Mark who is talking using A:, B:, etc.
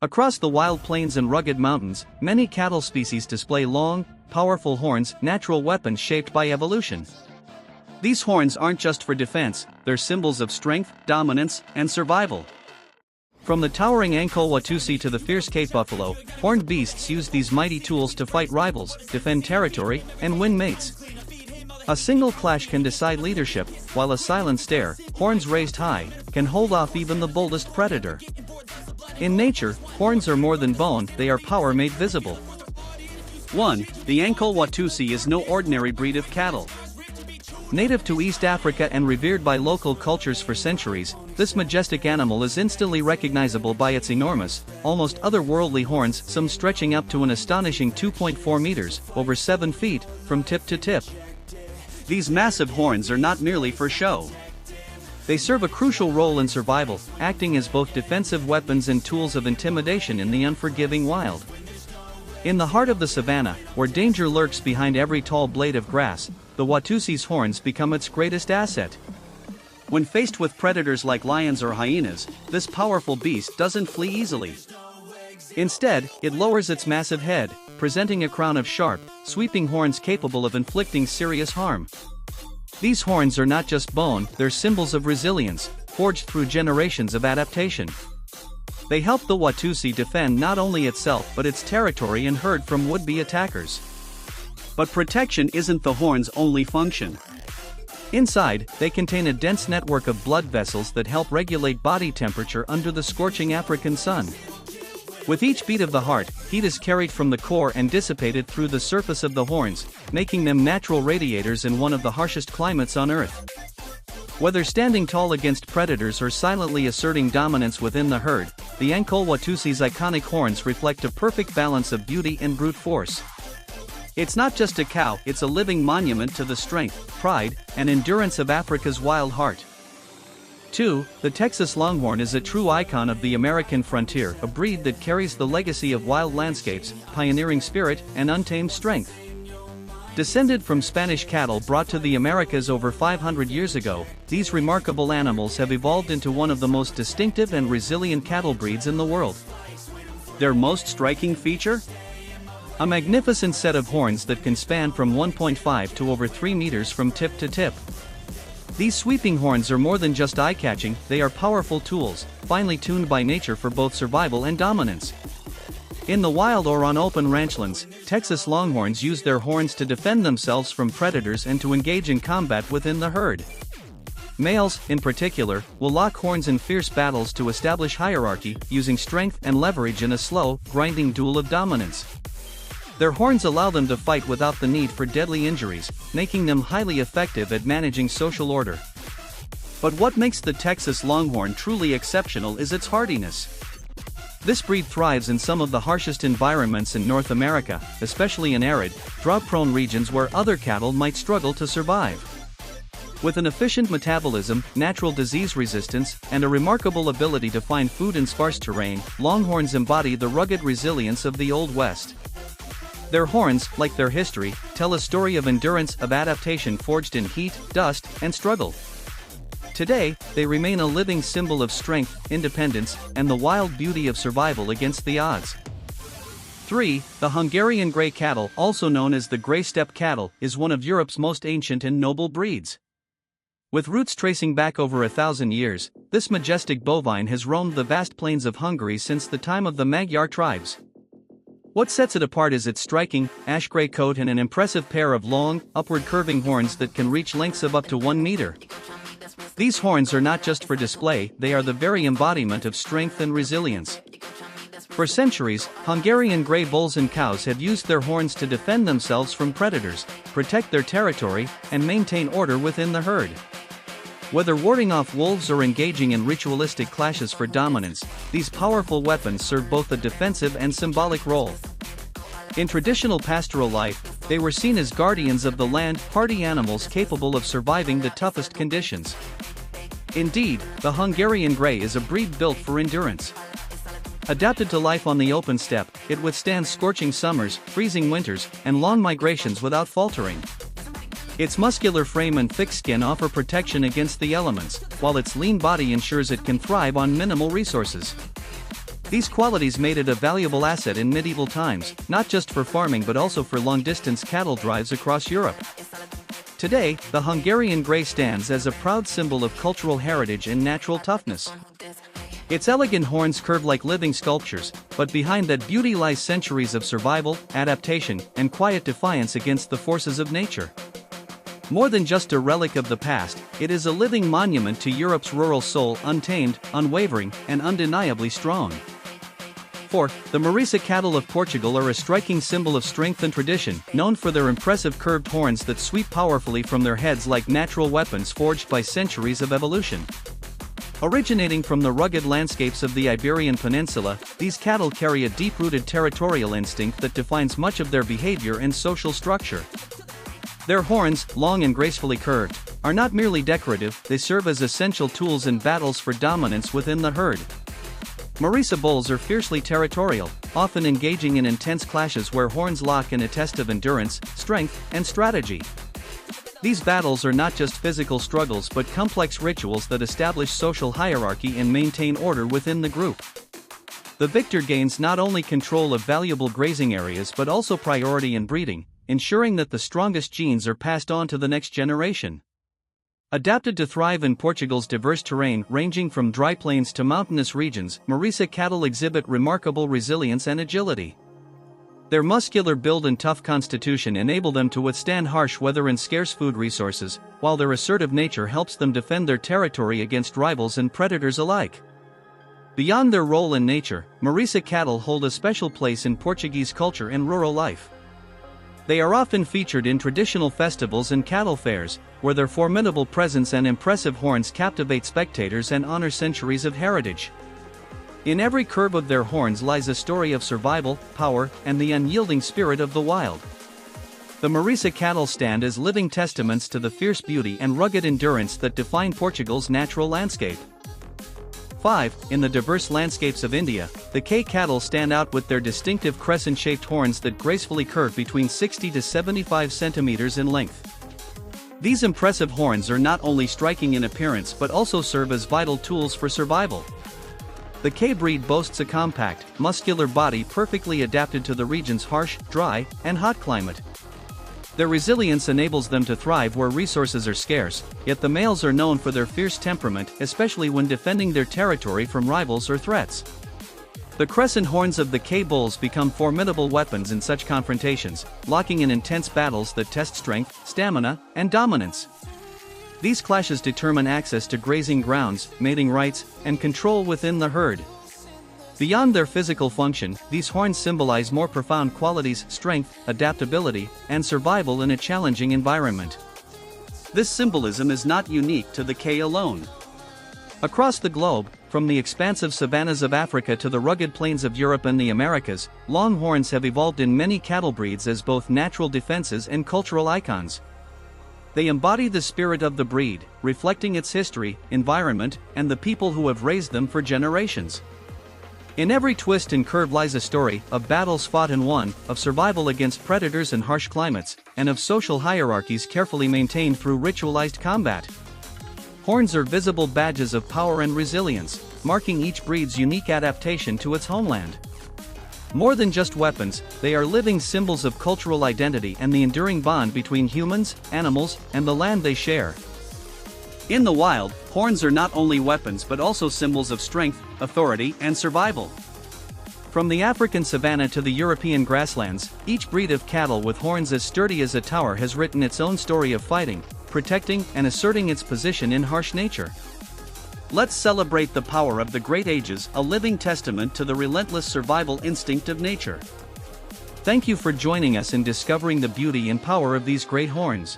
A: Across the wild plains and rugged mountains, many cattle species display long, powerful horns, natural weapons shaped by evolution. These horns aren't just for defense, they're symbols of strength, dominance, and survival. From the towering Angkor Watusi to the fierce Cape buffalo, horned beasts use these mighty tools to fight rivals, defend territory, and win mates. A single clash can decide leadership, while a silent stare, horns raised high, can hold off even the boldest predator. In nature, horns are more than bone, they are power made visible. 1. The Angkor Watusi is no ordinary breed of cattle. Native to East Africa and revered by local cultures for centuries, this majestic animal is instantly recognizable by its enormous, almost otherworldly horns, some stretching up to an astonishing 2.4 meters, over 7 feet, from tip to tip. These massive horns are not merely for show. They serve a crucial role in survival, acting as both defensive weapons and tools of intimidation in the unforgiving wild. In the heart of the savanna, where danger lurks behind every tall blade of grass, the Watusi's horns become its greatest asset. When faced with predators like lions or hyenas, this powerful beast doesn't flee easily. Instead, it lowers its massive head, presenting a crown of sharp, sweeping horns capable of inflicting serious harm. These horns are not just bone, they're symbols of resilience, forged through generations of adaptation. They help the Watusi defend not only itself but its territory and herd from would-be attackers. But protection isn't the horn's only function. Inside, they contain a dense network of blood vessels that help regulate body temperature under the scorching African sun. With each beat of the heart, heat is carried from the core and dissipated through the surface of the horns, making them natural radiators in one of the harshest climates on Earth. Whether standing tall against predators or silently asserting dominance within the herd, the Angkor Watusi's iconic horns reflect a perfect balance of beauty and brute force. It's not just a cow, it's a living monument to the strength, pride, and endurance of Africa's wild heart. 2. The Texas Longhorn is a true icon of the American frontier, a breed that carries the legacy of wild landscapes, pioneering spirit, and untamed strength. Descended from Spanish cattle brought to the Americas over 500 years ago, these remarkable animals have evolved into one of the most distinctive and resilient cattle breeds in the world. Their most striking feature? A magnificent set of horns that can span from 1.5 to over 3 meters from tip to tip. These sweeping horns are more than just eye-catching, they are powerful tools, finely tuned by nature for both survival and dominance. In the wild or on open ranchlands, Texas Longhorns use their horns to defend themselves from predators and to engage in combat within the herd. Males, in particular, will lock horns in fierce battles to establish hierarchy, using strength and leverage in a slow, grinding duel of dominance. Their horns allow them to fight without the need for deadly injuries, making them highly effective at managing social order. But what makes the Texas Longhorn truly exceptional is its hardiness. This breed thrives in some of the harshest environments in North America, especially in arid, drought-prone regions where other cattle might struggle to survive. With an efficient metabolism, natural disease resistance, and a remarkable ability to find food in sparse terrain, Longhorns embody the rugged resilience of the Old West. Their horns, like their history, tell a story of endurance, of adaptation forged in heat, dust, and struggle. Today, they remain a living symbol of strength, independence, and the wild beauty of survival against the odds. 3. The Hungarian Grey Cattle, also known as the Grey Steppe Cattle, is one of Europe's most ancient and noble breeds. With roots tracing back over 1,000 years, this majestic bovine has roamed the vast plains of Hungary since the time of the Magyar tribes. What sets it apart is its striking, ash-gray coat and an impressive pair of long, upward-curving horns that can reach lengths of up to 1 meter. These horns are not just for display, they are the very embodiment of strength and resilience. For centuries, Hungarian grey bulls and cows have used their horns to defend themselves from predators, protect their territory, and maintain order within the herd. Whether warding off wolves or engaging in ritualistic clashes for dominance, these powerful weapons serve both a defensive and symbolic role. In traditional pastoral life, they were seen as guardians of the land, hardy animals capable of surviving the toughest conditions. Indeed, the Hungarian Grey is a breed built for endurance. Adapted to life on the open steppe, it withstands scorching summers, freezing winters, and long migrations without faltering. Its muscular frame and thick skin offer protection against the elements, while its lean body ensures it can thrive on minimal resources. These qualities made it a valuable asset in medieval times, not just for farming but also for long-distance cattle drives across Europe. Today, the Hungarian grey stands as a proud symbol of cultural heritage and natural toughness. Its elegant horns curve like living sculptures, but behind that beauty lies centuries of survival, adaptation, and quiet defiance against the forces of nature. More than just a relic of the past, it is a living monument to Europe's rural soul, untamed, unwavering, and undeniably strong. 4. The Marisa cattle of Portugal are a striking symbol of strength and tradition, known for their impressive curved horns that sweep powerfully from their heads like natural weapons forged by centuries of evolution. Originating from the rugged landscapes of the Iberian Peninsula, these cattle carry a deep-rooted territorial instinct that defines much of their behavior and social structure. Their horns, long and gracefully curved, are not merely decorative, they serve as essential tools in battles for dominance within the herd. Marisa bulls are fiercely territorial, often engaging in intense clashes where horns lock in a test of endurance, strength, and strategy. These battles are not just physical struggles but complex rituals that establish social hierarchy and maintain order within the group. The victor gains not only control of valuable grazing areas but also priority in breeding, ensuring that the strongest genes are passed on to the next generation. Adapted to thrive in Portugal's diverse terrain ranging from dry plains to mountainous regions, Marisa cattle exhibit remarkable resilience and agility. Their muscular build and tough constitution enable them to withstand harsh weather and scarce food resources, while their assertive nature helps them defend their territory against rivals and predators alike. Beyond their role in nature, Marisa cattle hold a special place in Portuguese culture and rural life. They are often featured in traditional festivals and cattle fairs, where their formidable presence and impressive horns captivate spectators and honor centuries of heritage. In every curve of their horns lies a story of survival, power, and the unyielding spirit of the wild. The Marisa cattle stand as living testaments to the fierce beauty and rugged endurance that define Portugal's natural landscape. 5. In the diverse landscapes of India, the K cattle stand out with their distinctive crescent-shaped horns that gracefully curve between 60 to 75 centimeters in length. These impressive horns are not only striking in appearance but also serve as vital tools for survival. The K breed boasts a compact, muscular body perfectly adapted to the region's harsh, dry, and hot climate. Their resilience enables them to thrive where resources are scarce, yet the males are known for their fierce temperament, especially when defending their territory from rivals or threats. The crescent horns of the K bulls become formidable weapons in such confrontations, locking in intense battles that test strength, stamina, and dominance. These clashes determine access to grazing grounds, mating rights, and control within the herd. Beyond their physical function, these horns symbolize more profound qualities: strength, adaptability, and survival in a challenging environment. This symbolism is not unique to the K alone. Across the globe, from the expansive savannas of Africa to the rugged plains of Europe and the Americas, long horns have evolved in many cattle breeds as both natural defenses and cultural icons. They embody the spirit of the breed, reflecting its history, environment, and the people who have raised them for generations. In every twist and curve lies a story of battles fought and won, of survival against predators and harsh climates, and of social hierarchies carefully maintained through ritualized combat. Horns are visible badges of power and resilience, marking each breed's unique adaptation to its homeland. More than just weapons, they are living symbols of cultural identity and the enduring bond between humans, animals, and the land they share. In the wild, horns are not only weapons but also symbols of strength, authority, and survival. From the African savanna to the European grasslands, each breed of cattle with horns as sturdy as a tower has written its own story of fighting, protecting, and asserting its position in harsh nature. Let's celebrate the power of the great ages, a living testament to the relentless survival instinct of nature. Thank you for joining us in discovering the beauty and power of these great horns.